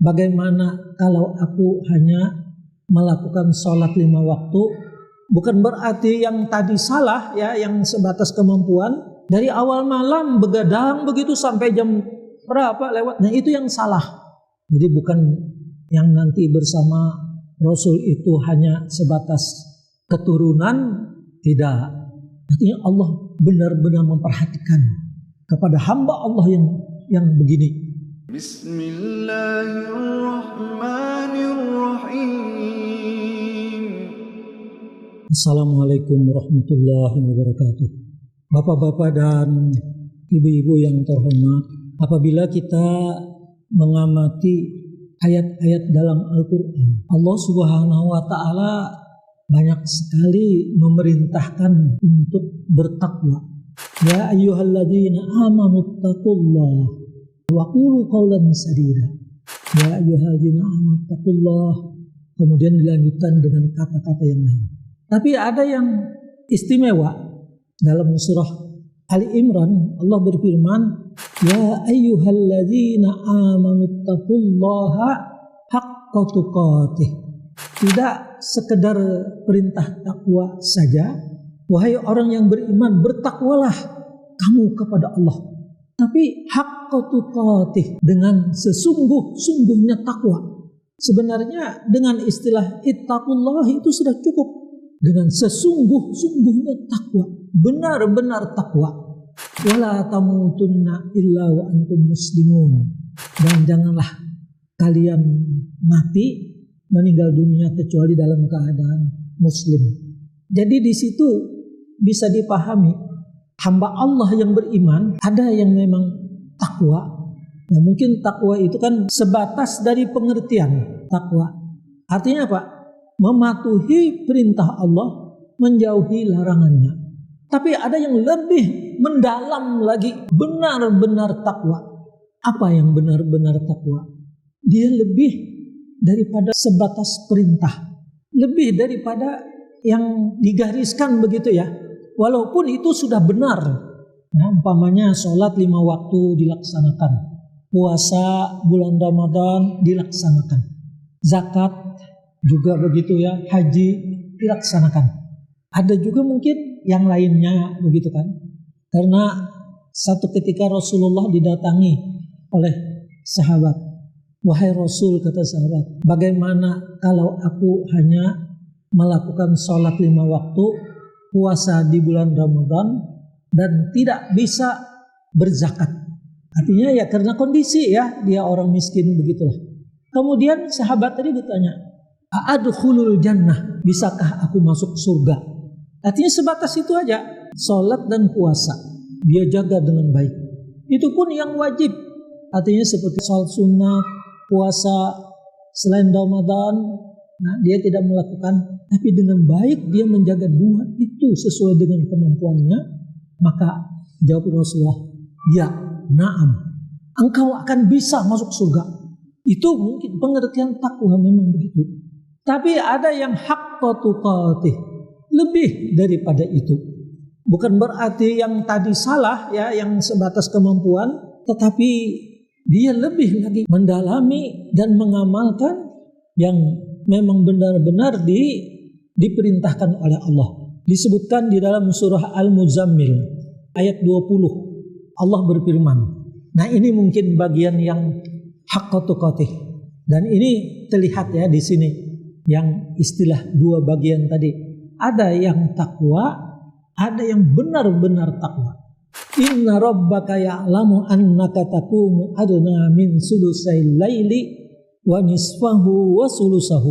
Bagaimana kalau aku hanya melakukan sholat 5 waktu? Bukan berarti yang tadi salah ya, yang sebatas kemampuan. Dari awal malam begadang begitu sampai jam berapa lewat. Nah itu yang salah. Jadi bukan yang nanti bersama Rasul itu hanya sebatas keturunan. Tidak. Artinya Allah benar-benar memperhatikan kepada hamba Allah yang begini. Bismillahirrahmanirrahim. Assalamualaikum warahmatullahi wabarakatuh. Bapak-bapak dan ibu-ibu yang terhormat, apabila kita mengamati ayat-ayat dalam Al-Quran, Allah Subhanahu wa Ta'ala banyak sekali memerintahkan untuk bertakwa. Ya ayyuhalladzina amanu taqullaha wa qulu qawlan sadida. Ya ayyuhalladzina amanu taqullaha. Kemudian dilanjutkan dengan kata-kata yang lain. Tapi ada yang istimewa. Dalam surah Ali Imran Allah berfirman, Ya ayyuhalladzina amanu taqullaha haqqa tuqatih. Tidak sekedar perintah takwa saja, wahai orang yang beriman, bertakwalah kamu kepada Allah. Tapi haqqa tuqatih, dengan sesungguh-sungguhnya takwa. Sebenarnya dengan istilah ittaqullah itu sudah cukup. Dengan sesungguh-sungguhnya takwa, benar-benar takwa. Wala tamutunna illa wa antum muslimun. Dan janganlah kalian mati, meninggal dunia kecuali dalam keadaan muslim. Jadi di situ bisa dipahami hamba Allah yang beriman ada yang memang takwa. Ya mungkin takwa itu kan sebatas dari pengertian takwa. Artinya apa? Mematuhi perintah Allah, menjauhi larangannya. Tapi ada yang lebih mendalam lagi, benar-benar takwa. Apa yang benar-benar takwa? Dia lebih daripada sebatas perintah, lebih daripada yang digariskan begitu ya. Walaupun itu sudah benar. Nah, umpamanya sholat 5 waktu dilaksanakan, puasa bulan Ramadan dilaksanakan, zakat juga begitu ya, haji dilaksanakan. Ada juga mungkin yang lainnya begitu kan. Karena satu ketika Rasulullah didatangi oleh sahabat. Wahai Rasul, kata sahabat, bagaimana kalau aku hanya melakukan sholat 5 waktu, puasa di bulan Ramadan, dan tidak bisa berzakat. Artinya ya karena kondisi ya, dia orang miskin begitulah. Kemudian sahabat tadi bertanya, A'adkhulul jannah, bisakah aku masuk surga? Artinya sebatas itu aja, sholat dan puasa dia jaga dengan baik. Itu pun yang wajib. Artinya seperti sholat sunnah, puasa selain Ramadan, nah dia tidak melakukan. Tapi dengan baik dia menjaga dua itu sesuai dengan kemampuannya. Maka jawab Rasulullah, ya, na'am, engkau akan bisa masuk surga. Itu mungkin pengertian takwa memang begitu. Tapi ada yang haqqa tuqatih, lebih daripada itu. Bukan berarti yang tadi salah ya, yang sebatas kemampuan, tetapi dia lebih lagi mendalami dan mengamalkan yang memang benar-benar diperintahkan oleh Allah. Disebutkan di dalam surah Al-Muzammil ayat 20. Allah berfirman. Nah, ini mungkin bagian yang haqqa tuqatih. Dan ini terlihat ya di sini. Yang istilah dua bagian tadi, ada yang takwa, ada yang benar-benar takwa. Inna rabbaka ya'lamu annaka taqumu adna min sulusai laili wa nisfahu wa sulusahu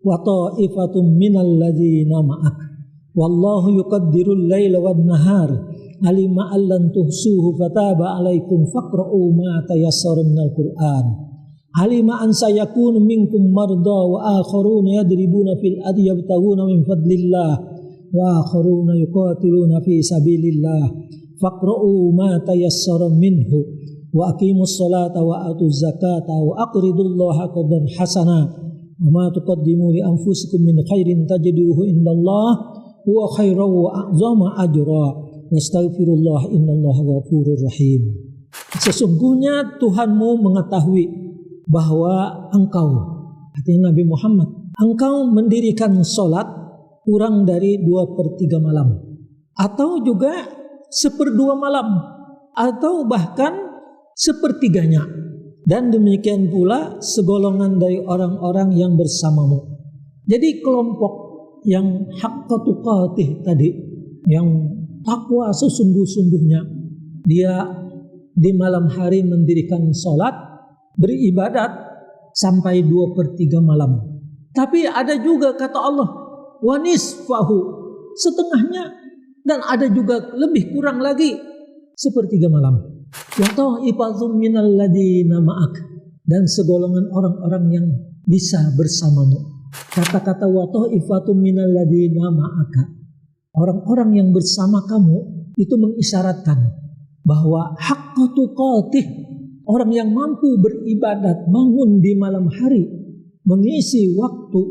wa ta'ifatum minal ladzina ma'ak wallahu yuqaddirul laila wan nahar alima allan tuhsuhu fataba alaikum faqra'u ma tayassara minal qur'an. Alima an sayakunu minkum marda wa akharuna yadribuna fil ardi yabtaguna min fadlillah wa akharuna yuqatiluna fi sabilillah faqra'u ma tayassara minhu wa aqimus salata wa atuz zakata wa aqridullaha qardan hasana wa ma tuqaddimu li anfusikum min khairin tajiduhu indallah huwa khairan wa a'zama ajra wastaghfirullah innallaha ghafurur rahim. Sesungguhnya Tuhanmu mengetahui bahwa engkau, artinya Nabi Muhammad, engkau mendirikan sholat kurang dari 2/3 malam, atau juga 1/2 malam, atau bahkan 1/3-nya. Dan demikian pula segolongan dari orang-orang yang bersamamu. Jadi kelompok yang haqqa tuqatih tadi, yang takwa sesungguh-sungguhnya, dia di malam hari mendirikan sholat, beribadat sampai 2/3 malam. Tapi ada juga kata Allah, wa nisfahu, setengahnya, dan ada juga lebih kurang lagi 1/3 malam. Wa ta'ifatum minal ladzina ma'ak, dan segolongan orang-orang yang bisa bersamamu. Kata-kata wa ta'ifatum minal ladzina ma'aka, orang-orang yang bersama kamu, itu mengisyaratkan bahwa haqqa tuqatih, orang yang mampu beribadat, bangun di malam hari, mengisi waktu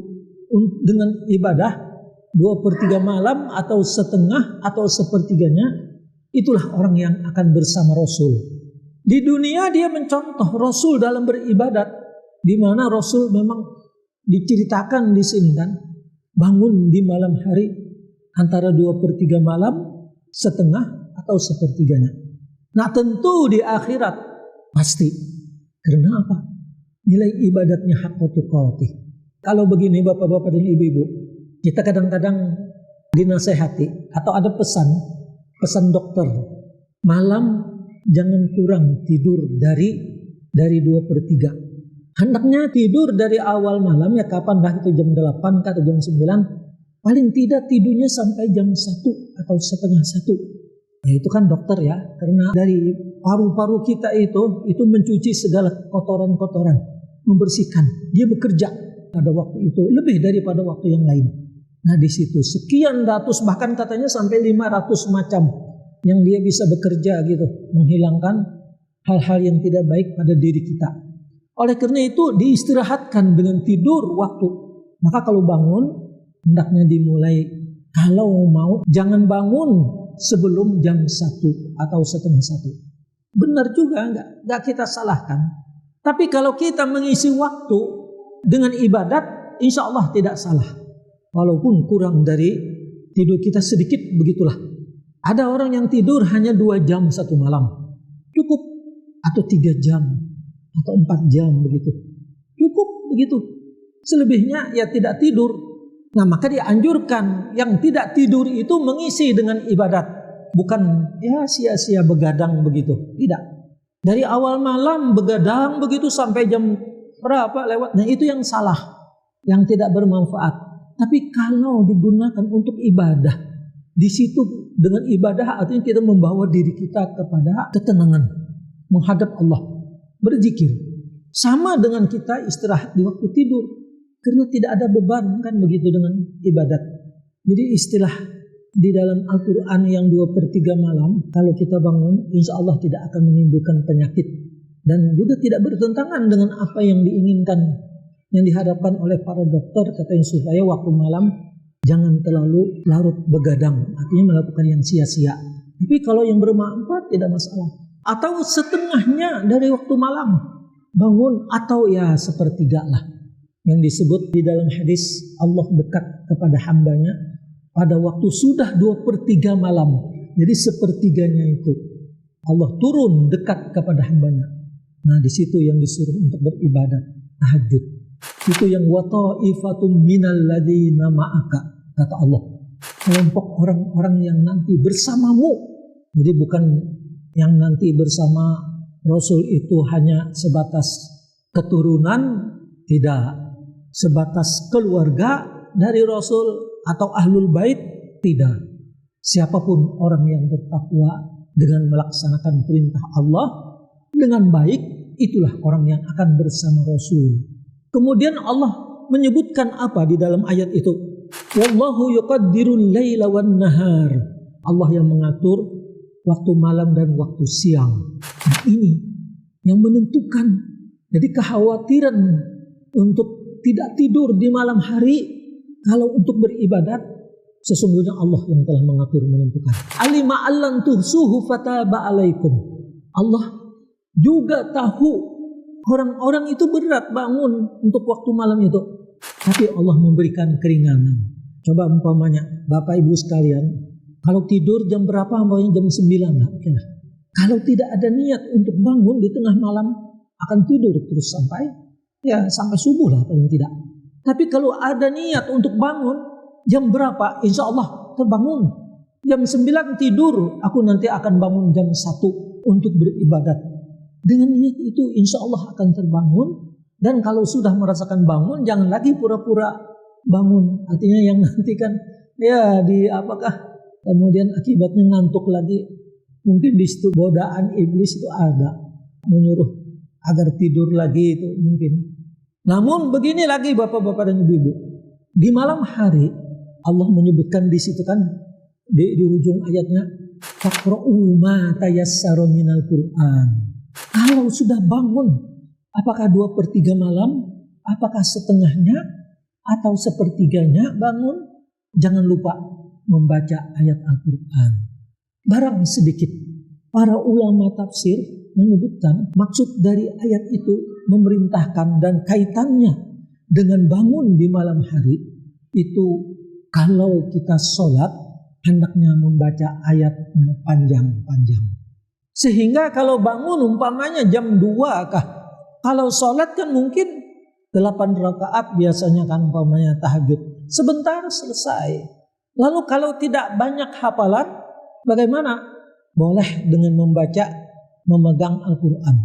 dengan ibadah 2/3 malam atau setengah atau 1/3-nya, itulah orang yang akan bersama Rasul. Di dunia dia mencontoh Rasul dalam beribadat, di mana Rasul memang diceritakan di sini kan, bangun di malam hari antara 2/3 malam, setengah atau 1/3-nya. Nah tentu di akhirat pasti. Karena apa? Nilai ibadatnya haqqa tuqatih. Kalau begini bapak-bapak dan ibu-ibu, kita kadang-kadang dinasehati atau ada pesan dokter, malam jangan kurang tidur dari 2/3. Hendaknya tidur dari awal malam, ya kapan lah itu, jam 8 atau jam 9, paling tidak tidurnya sampai jam 1 atau setengah 1. Ya itu kan dokter ya, karena dari paru-paru kita itu mencuci segala kotoran-kotoran, membersihkan. Dia bekerja pada waktu itu lebih daripada waktu yang lain. Nah di situ sekian ratus, bahkan katanya sampai 500 macam yang dia bisa bekerja gitu, menghilangkan hal-hal yang tidak baik pada diri kita. Oleh karena itu diistirahatkan dengan tidur waktu. Maka kalau bangun hendaknya dimulai, kalau mau jangan bangun sebelum jam 1 atau setengah 1. Benar juga, enggak kita salahkan. Tapi kalau kita mengisi waktu dengan ibadat, insya Allah tidak salah. Walaupun kurang dari tidur kita sedikit, begitulah. Ada orang yang tidur hanya 2 jam satu malam, cukup, atau 3 jam, atau 4 jam begitu, cukup begitu. Selebihnya ya tidak tidur. Nah maka dianjurkan yang tidak tidur itu mengisi dengan ibadat, bukan ya sia-sia begadang begitu. Tidak. Dari awal malam begadang begitu sampai jam berapa lewat. Nah itu yang salah, yang tidak bermanfaat. Tapi kalau digunakan untuk ibadah, di situ dengan ibadah artinya kita membawa diri kita kepada ketenangan, menghadap Allah, berzikir. Sama dengan kita istirahat di waktu tidur, karena tidak ada beban kan begitu dengan ibadat. Jadi istilah di dalam Al-Quran yang 2/3 malam, kalau kita bangun, insya Allah tidak akan menimbulkan penyakit, dan juga tidak bertentangan dengan apa yang diinginkan, yang dihadapkan oleh para dokter, katanya supaya waktu malam jangan terlalu larut begadang, artinya melakukan yang sia-sia. Tapi kalau yang bermanfaat tidak masalah. Atau setengahnya dari waktu malam bangun, atau ya 1/3 lah. Yang disebut di dalam hadis, Allah dekat kepada hambanya pada waktu sudah 2/3 malam. Jadi 1/3-nya itu Allah turun dekat kepada hambanya. Nah di situ yang disuruh untuk beribadat tahajud. Itu yang wa ta'ifatum minal ladzina ma'aka, kata Allah. Kelompok orang-orang yang nanti bersamamu. Jadi bukan yang nanti bersama Rasul itu hanya sebatas keturunan, tidak. Sebatas keluarga dari Rasul atau ahlul bait, tidak. Siapapun orang yang bertakwa dengan melaksanakan perintah Allah dengan baik, itulah orang yang akan bersama Rasul. Kemudian Allah menyebutkan apa di dalam ayat itu? Wallahu yuqaddirul laila wan nahar. Allah yang mengatur waktu malam dan waktu siang. Nah ini yang menentukan. Jadi kekhawatiran untuk tidak tidur di malam hari, kalau untuk beribadat, sesungguhnya Allah yang telah mengatur, menentukan. Alima allan tuhsuhu fataba alaikum. Allah juga tahu Orang-orang itu berat bangun untuk waktu malam itu. Tapi Allah memberikan keringanan. Coba umpamanya Bapak Ibu sekalian, kalau tidur jam berapa? Umpamanya jam 9 lah. Kalau tidak ada niat untuk bangun di tengah malam, akan tidur terus sampai subuh lah paling tidak. Tapi kalau ada niat untuk bangun, jam berapa? Insya Allah terbangun. Jam 9 tidur, aku nanti akan bangun jam 1 untuk beribadat. Dengan niat itu insya Allah akan terbangun. Dan kalau sudah merasakan bangun, jangan lagi pura-pura bangun. Artinya yang nanti kan kemudian akibatnya ngantuk lagi. Mungkin di situ godaan iblis itu ada, menyuruh agar tidur lagi itu mungkin. Namun begini lagi Bapak-bapak dan Ibu-ibu, di malam hari Allah menyebutkan di situ kan di ujung ayatnya, faqra'u ma tayassara minal Qur'an. Kalau sudah bangun, apakah 2/3 malam, apakah setengahnya, atau sepertiganya bangun, jangan lupa membaca ayat Al-Quran. Barang sedikit, para ulama tafsir menyebutkan maksud dari ayat itu memerintahkan dan kaitannya dengan bangun di malam hari itu kalau kita sholat hendaknya membaca ayatnya panjang-panjang. Sehingga kalau bangun umpamanya jam 2 kah, kalau sholat kan mungkin 8 rakaat biasanya kan umpamanya tahajud, sebentar selesai. Lalu kalau tidak banyak hafalan, bagaimana? Boleh dengan memegang Al-Quran.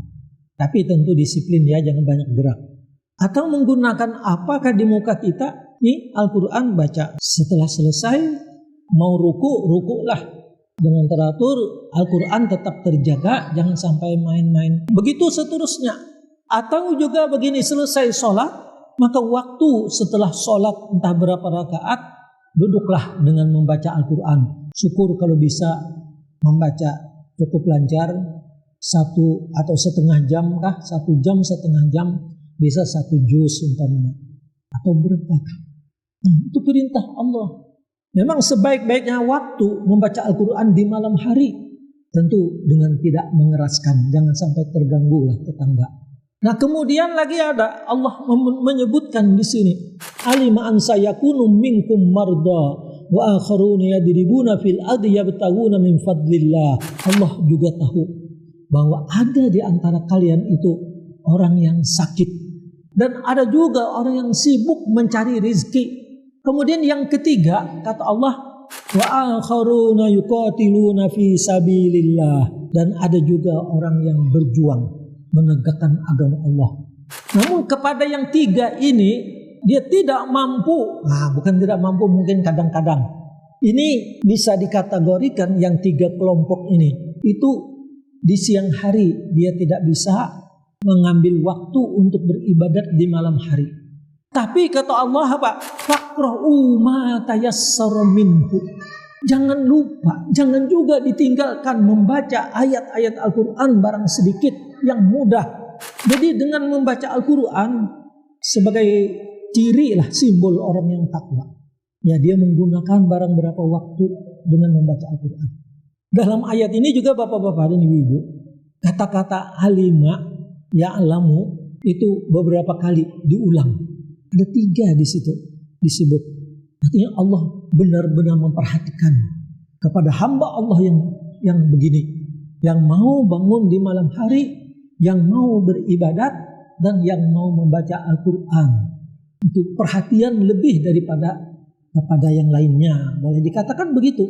Tapi tentu disiplin ya, jangan banyak gerak. Atau menggunakan apakah di muka kita, nih Al-Quran baca. Setelah selesai, mau rukulah dengan teratur, Al-Quran tetap terjaga, jangan sampai main-main. Begitu seterusnya. Atau juga begini, selesai sholat, maka waktu setelah sholat entah berapa rakaat, duduklah dengan membaca Al-Quran. Syukur kalau bisa membaca cukup lancar, 1 atau setengah jam kah, 1 jam setengah jam, bisa 1 juz umpamanya, atau berapa. Itu perintah Allah. Memang sebaik-baiknya waktu membaca Al-Quran di malam hari, tentu dengan tidak mengeraskan, jangan sampai terganggu lah tetangga. Nah kemudian lagi ada Allah menyebutkan di sini, alima an sayakunu minkum marda wa akharuna yadribuna fil ardi yabtaguna min fadlillah. Allah juga tahu bahwa ada di antara kalian itu orang yang sakit dan ada juga orang yang sibuk mencari rezeki. Kemudian yang ketiga kata Allah, wa akharuna yuqatiluna fi sabilillah, dan ada juga orang yang berjuang menegakkan agama Allah. Namun kepada yang 3 ini dia tidak mampu. Bukan tidak mampu, mungkin kadang-kadang. Ini bisa dikategorikan yang 3 kelompok ini. Itu di siang hari dia tidak bisa mengambil waktu untuk beribadat di malam hari. Tapi kata Allah apa? Faqra'u ma tayassara minhu. Jangan lupa, jangan juga ditinggalkan membaca ayat-ayat Al-Quran barang sedikit yang mudah. Jadi dengan membaca Al-Quran sebagai ciri lah, simbol orang yang takwa. Ya, dia menggunakan barang berapa waktu dengan membaca Al-Quran. Dalam ayat ini juga bapak-bapak dan ibu-ibu, kata-kata alima, ya'lamu itu beberapa kali diulang. Ada 3 di situ disebut. Artinya Allah benar-benar memperhatikan kepada hamba Allah yang begini, yang mau bangun di malam hari, yang mau beribadat, dan yang mau membaca Al-Quran. Itu perhatian lebih daripada kepada yang lainnya. Boleh dikatakan begitu.